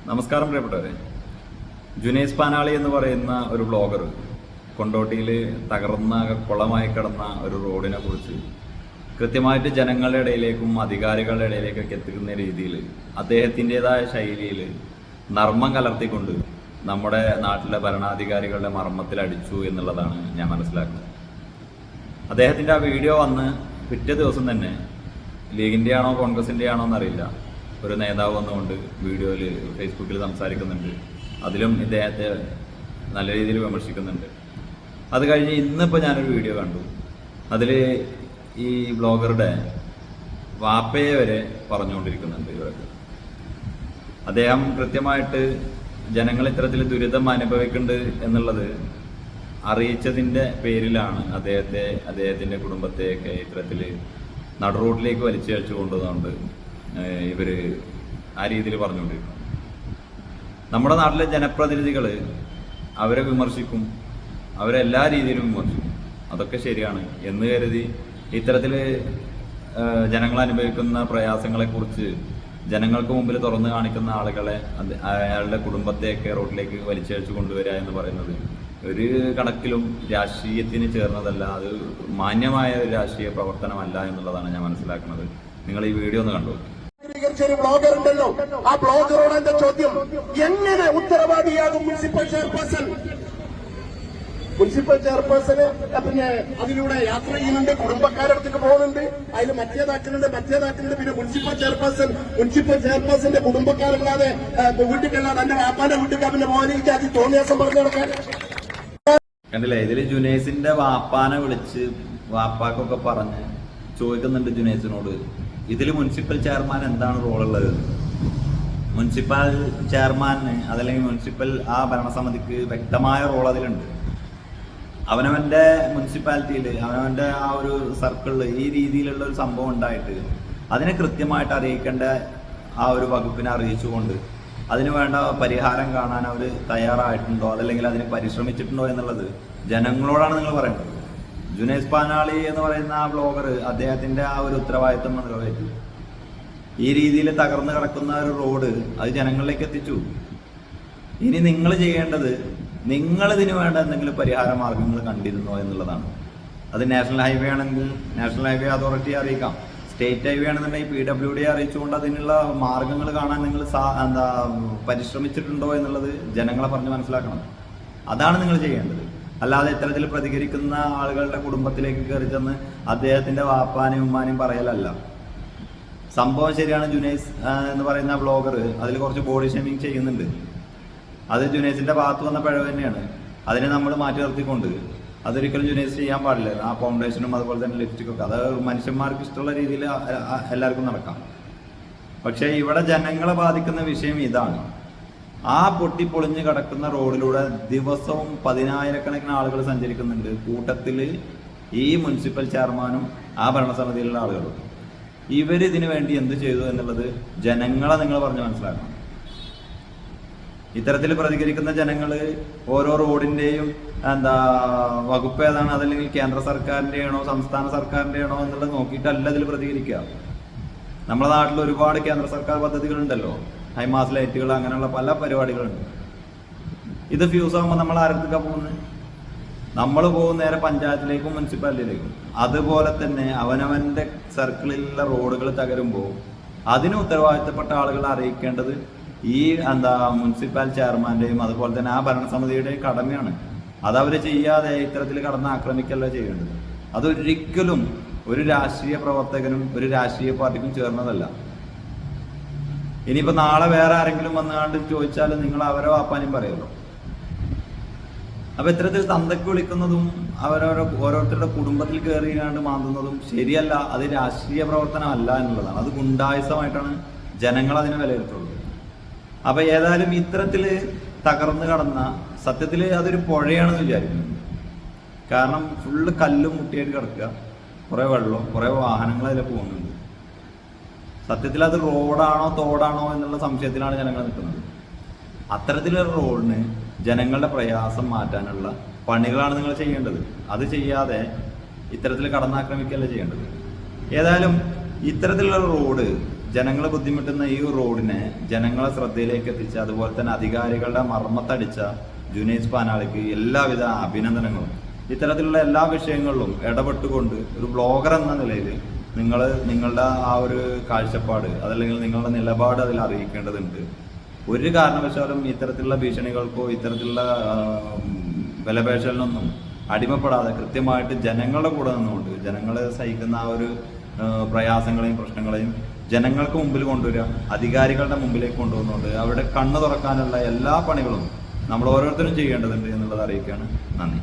നമസ്കാരം പ്രിയപ്പെട്ടവരെ. ജുനൈസ് പാനാളി എന്ന് പറയുന്ന ഒരു ബ്ലോഗർ കൊണ്ടോട്ടിയിൽ തകർന്ന കുളമായി കിടന്ന ഒരു റോഡിനെ കുറിച്ച് കൃത്യമായിട്ട് ജനങ്ങളുടെ ഇടയിലേക്കും അധികാരികളുടെ ഇടയിലേക്കൊക്കെ എത്തിക്കുന്ന രീതിയിൽ അദ്ദേഹത്തിൻ്റെതായ ശൈലിയിൽ നർമ്മം കലർത്തിക്കൊണ്ട് നമ്മുടെ നാട്ടിലെ ഭരണാധികാരികളുടെ മർമ്മത്തിലടിച്ചു എന്നുള്ളതാണ് ഞാൻ മനസ്സിലാക്കുന്നത്. അദ്ദേഹത്തിൻ്റെ ആ വീഡിയോ വന്ന് പിറ്റേ ദിവസം തന്നെ ലീഗിൻ്റെ ആണോ കോൺഗ്രസിൻ്റെ ആണോ എന്നറിയില്ല, ഒരു നേതാവ് വന്നുകൊണ്ട് വീഡിയോയിൽ ഫേസ്ബുക്കിൽ സംസാരിക്കുന്നുണ്ട്. അതിലും ഇദ്ദേഹത്തെ നല്ല രീതിയിൽ വിമർശിക്കുന്നുണ്ട്. അത് കഴിഞ്ഞ് ഇന്നിപ്പോൾ ഞാനൊരു വീഡിയോ കണ്ടു. അതിൽ ഈ ബ്ലോഗറുടെ വാപ്പയെ വരെ പറഞ്ഞുകൊണ്ടിരിക്കുന്നുണ്ട് ഇവർക്ക്. അദ്ദേഹം കൃത്യമായിട്ട് ജനങ്ങൾ ഇത്തരത്തിൽ ദുരിതം അനുഭവിക്കുന്നുണ്ട് എന്നുള്ളത് അറിയിച്ചതിൻ്റെ പേരിലാണ് അദ്ദേഹത്തിൻ്റെ കുടുംബത്തെയൊക്കെ ഇത്തരത്തിൽ നടുറോഡിലേക്ക് വലിച്ചഴിച്ചു കൊണ്ടുവന്നുകൊണ്ട് ഇവർ ആ രീതിയിൽ പറഞ്ഞുകൊണ്ടിരിക്കും. നമ്മുടെ നാട്ടിലെ ജനപ്രതിനിധികൾ അവരെ വിമർശിക്കും, അവരെല്ലാ രീതിയിലും വിമർശിക്കും. അതൊക്കെ ശരിയാണ് എന്ന് കരുതി ഇത്തരത്തിൽ ജനങ്ങൾ അനുഭവിക്കുന്ന പ്രയാസങ്ങളെക്കുറിച്ച് ജനങ്ങൾക്ക് മുമ്പിൽ തുറന്നു കാണിക്കുന്ന ആളുകളെ അയാളുടെ കുടുംബത്തെയൊക്കെ റോഡിലേക്ക് വലിച്ചഴിച്ചു കൊണ്ടുവരിക എന്ന് പറയുന്നത് ഒരു കണക്കിലും രാഷ്ട്രീയത്തിന് ചേർന്നതല്ല. അത് മാന്യമായ ഒരു രാഷ്ട്രീയ പ്രവർത്തനമല്ല എന്നുള്ളതാണ് ഞാൻ മനസ്സിലാക്കുന്നത്. നിങ്ങൾ ഈ വീഡിയോ ഒന്ന് കണ്ടു. ഒരു ബ്ലോഗർ ഉണ്ടല്ലോ, ആ ബ്ലോഗറോട് എന്റെ ചോദ്യം, എങ്ങനെ ഉത്തരവാദിയാകും മുനിസിപ്പൽ ചെയർപേഴ്സൺ? മുനിസിപ്പൽ ചെയർപേഴ്സണ് പിന്നെ അതിലൂടെ യാത്ര ചെയ്യുന്നുണ്ട്, കുടുംബക്കാരുടെ അടുത്തേക്ക് പോകുന്നുണ്ട്, അതിൽ മറ്റേതാക്കുന്നുണ്ട്. പിന്നെ മുനിസിപ്പൽ ചെയർപേഴ്സന്റെ കുടുംബക്കാരല്ലാതെ വീട്ടിലല്ലാതെ എന്റെ വാപ്പാന്റെ വീട്ടിൽ പിന്നെ മോനിക്ക് അത് തോന്നിയാസം പറഞ്ഞു നടക്കാൻ കണ്ടില്ലേ? ഇതിൽ ജുനൈസിന്റെ വാപ്പാനെ വിളിച്ച് വാപ്പാക്കൊക്കെ പറഞ്ഞ് ചോദിക്കുന്നുണ്ട് ജുനൈസിനോട്, ഇതിൽ മുനിസിപ്പൽ ചെയർമാൻ എന്താണ് റോളുള്ളത്? മുനിസിപ്പൽ ചെയർമാന് അതല്ലെങ്കിൽ മുനിസിപ്പൽ ആ ഭരണസമിതിക്ക് വ്യക്തമായ റോൾ അതിലുണ്ട്. അവനവന്റെ മുനിസിപ്പാലിറ്റിയിൽ അവനവന്റെ ആ ഒരു സർക്കിളിൽ ഈ രീതിയിലുള്ള ഒരു സംഭവം ഉണ്ടായിട്ട് അതിനെ കൃത്യമായിട്ട് അറിയിക്കേണ്ട ആ ഒരു വകുപ്പിനെ അറിയിച്ചുകൊണ്ട് അതിന് വേണ്ട പരിഹാരം കാണാൻ അവർ തയ്യാറായിട്ടുണ്ടോ അതല്ലെങ്കിൽ അതിന് പരിശ്രമിച്ചിട്ടുണ്ടോ എന്നുള്ളത് ജനങ്ങളോടാണ് നിങ്ങൾ പറയേണ്ടത്. ജുനൈസ് പാനാളി എന്ന് പറയുന്ന ആ ബ്ലോഗർ അദ്ദേഹത്തിന്റെ ആ ഒരു ഉത്തരവാദിത്വം നിറവേറ്റി. ഈ രീതിയിൽ തകർന്നു കിടക്കുന്ന ഒരു റോഡ് അത് ജനങ്ങളിലേക്ക് എത്തിച്ചു. ഇനി നിങ്ങൾ ചെയ്യേണ്ടത് നിങ്ങൾ ഇതിന് വേണ്ട എന്തെങ്കിലും പരിഹാര മാർഗങ്ങൾ കണ്ടിരുന്നോ എന്നുള്ളതാണ്. അത് നാഷണൽ ഹൈവേ ആണെങ്കിൽ നാഷണൽ ഹൈവേ അതോറിറ്റിയെ അറിയിക്കാം, സ്റ്റേറ്റ് ഹൈവേ ആണെന്നുണ്ടെങ്കിൽ PWD അറിയിച്ചുകൊണ്ട് അതിനുള്ള മാർഗങ്ങൾ കാണാൻ നിങ്ങൾ പരിശ്രമിച്ചിട്ടുണ്ടോ എന്നുള്ളത് ജനങ്ങളെ പറഞ്ഞ് മനസ്സിലാക്കണം. അതാണ് നിങ്ങൾ ചെയ്യേണ്ടത്. അല്ലാതെ ഇത്തരത്തിൽ പ്രതികരിക്കുന്ന ആളുകളുടെ കുടുംബത്തിലേക്ക് കയറി ചെന്ന് അദ്ദേഹത്തിന്റെ വാപ്പാനെയും ഉമ്മാനെയും പറയലല്ല. സംഭവം ശരിയാണ്. ജുനൈസ് എന്ന് പറയുന്ന ബ്ലോഗർ അതിൽ കുറച്ച് ബോഡി ഷേമിങ് ചെയ്യുന്നുണ്ട്. അത് ജുനൈസിന്റെ ഭാഗത്ത് വന്ന പിഴവ് തന്നെയാണ്. അതിനെ നമ്മൾ മാറ്റി നിർത്തിക്കൊണ്ട് അതൊരിക്കലും ജുനൈസ് ചെയ്യാൻ പാടില്ല. ആ ഫൗണ്ടേഷനും അതുപോലെ തന്നെ ലിപ്സ്റ്റിക്കൊക്കെ അത് മനുഷ്യന്മാർക്ക് ഇഷ്ടമുള്ള രീതിയിൽ എല്ലാവർക്കും നടക്കാം. പക്ഷേ ഇവിടെ ജനങ്ങളെ ബാധിക്കുന്ന വിഷയം ഇതാണ്. ആ പൊട്ടിപ്പൊളിഞ്ഞ് കിടക്കുന്ന റോഡിലൂടെ ദിവസവും 10,000-കണക്കിന് ആളുകൾ സഞ്ചരിക്കുന്നുണ്ട്. കൂട്ടത്തിൽ ഈ മുനിസിപ്പൽ ചെയർമാനും ആ ഭരണസമിതിയിലുള്ള ആളുകളും. ഇവരിതിനു വേണ്ടി എന്ത് ചെയ്തു എന്നുള്ളത് ജനങ്ങളെ നിങ്ങൾ പറഞ്ഞ് മനസ്സിലാക്കണം. ഇത്തരത്തിൽ പ്രതികരിക്കുന്ന ജനങ്ങൾ ഓരോ റോഡിന്റെയും വകുപ്പ് ഏതാണ്, അതല്ലെങ്കിൽ കേന്ദ്ര സർക്കാരിന്റെ ആണോ സംസ്ഥാന സർക്കാരിന്റെ ആണോ എന്നുള്ളത് നോക്കിയിട്ടല്ല ഇതിൽ പ്രതികരിക്കുക. നമ്മുടെ നാട്ടിൽ ഒരുപാട് കേന്ദ്ര സർക്കാർ പദ്ധതികളുണ്ടല്ലോ, ഹൈമാസ് ലൈറ്റുകൾ, അങ്ങനെയുള്ള പല പരിപാടികളുണ്ട്. ഇത് ഫ്യൂസ് ആകുമ്പോൾ നമ്മൾ ആരടുത്തേക്കാണ് പോകുന്നത്? നമ്മൾ പോകുന്ന നേരെ പഞ്ചായത്തിലേക്കും മുനിസിപ്പാലിറ്റിയിലേക്കും. അതുപോലെ തന്നെ അവനവന്റെ സർക്കിളിലുള്ള റോഡുകൾ തകരുമ്പോൾ അതിന് ഉത്തരവാദിത്തപ്പെട്ട ആളുകളെ അറിയിക്കേണ്ടത് ഈ മുനിസിപ്പൽ ചെയർമാന്റെയും അതുപോലെ തന്നെ ആ ഭരണസമിതിയുടെയും കടമയാണ്. അതവർ ചെയ്യാതെ ഇത്തരത്തിൽ കടന്ന് ആക്രമിക്കല്ല ചെയ്യേണ്ടത്. അതൊരിക്കലും ഒരു രാഷ്ട്രീയ പ്രവർത്തകനും ഒരു രാഷ്ട്രീയ പാർട്ടിക്കും ചേർന്നതല്ല. ഇനിയിപ്പോ നാളെ വേറെ ആരെങ്കിലും വന്നുകൊണ്ട് ചോദിച്ചാലും നിങ്ങൾ അവരോ വാപ്പാനും പറയുമല്ലോ. അപ്പൊ ഇത്തരത്തിൽ തന്തയ്ക്ക് വിളിക്കുന്നതും ഓരോരുത്തരുടെ കുടുംബത്തിൽ കയറിയാണ്ട് മാന്തുന്നതും ശരിയല്ല. അത് രാഷ്ട്രീയ പ്രവർത്തനമല്ല എന്നുള്ളതാണ്. അത് ഗുണ്ടായുസമായിട്ടാണ് ജനങ്ങൾ അതിനെ വിലയിരുത്തുള്ളൂ. അപ്പൊ ഏതായാലും ഇത്തരത്തില് തകർന്നു കടന്ന സത്യത്തിൽ അതൊരു പുഴയാണെന്ന് വിചാരിക്കുന്നു. കാരണം ഫുള്ള് കല്ലും മുട്ടിയായിട്ട് കിടക്കുക, കുറെ വെള്ളവും കുറെ വാഹനങ്ങൾ അതിൽ പോകുന്നുണ്ട്. സത്യത്തിൽ അത് റോഡാണോ തോടാണോ എന്നുള്ള സംശയത്തിലാണ് ജനങ്ങൾ നിൽക്കുന്നത്. അത്തരത്തിലൊരു റോഡിന് ജനങ്ങളുടെ പ്രയാസം മാറ്റാനുള്ള പണികളാണ് നിങ്ങൾ ചെയ്യേണ്ടത്. അത് ചെയ്യാതെ ഇത്തരത്തിൽ കടന്നാക്രമിക്കുകയല്ല ചെയ്യേണ്ടത്. ഏതായാലും ഇത്തരത്തിലുള്ള റോഡ് ജനങ്ങൾ ബുദ്ധിമുട്ടുന്ന ഈ റോഡിനെ ജനങ്ങളെ ശ്രദ്ധയിലേക്ക് എത്തിച്ച, അതുപോലെ തന്നെ അധികാരികളുടെ മർമ്മത്തടിച്ച ജുനൈസ് പാനാളിക്ക് എല്ലാവിധ അഭിനന്ദനങ്ങളും. ഇത്തരത്തിലുള്ള എല്ലാ വിഷയങ്ങളിലും ഇടപെട്ടുകൊണ്ട് ഒരു ബ്ലോഗർ എന്ന നിലയിൽ നിങ്ങൾ നിങ്ങളുടെ ആ ഒരു കാഴ്ചപ്പാട് അതല്ലെങ്കിൽ നിങ്ങളുടെ നിലപാട് അതിൽ അറിയിക്കേണ്ടതുണ്ട്. ഒരു കാരണവശാലും ഇത്തരത്തിലുള്ള ഭീഷണികൾക്കോ ഇത്തരത്തിലുള്ള വിലപേശലിനൊന്നും അടിമപ്പെടാതെ കൃത്യമായിട്ട് ജനങ്ങളുടെ കൂടെ നിന്നുകൊണ്ട് ജനങ്ങൾ സഹിക്കുന്ന ആ ഒരു പ്രയാസങ്ങളെയും പ്രശ്നങ്ങളെയും ജനങ്ങൾക്ക് മുമ്പിൽ കൊണ്ടുവരിക, അധികാരികളുടെ മുമ്പിലേക്ക് കൊണ്ടുവന്നുകൊണ്ട് അവിടെ കണ്ണു തുറക്കാനുള്ള എല്ലാ പണികളും നമ്മൾ ഓരോരുത്തരും ചെയ്യേണ്ടതുണ്ട് എന്നുള്ളത് അറിയിക്കുകയാണ്. നന്ദി.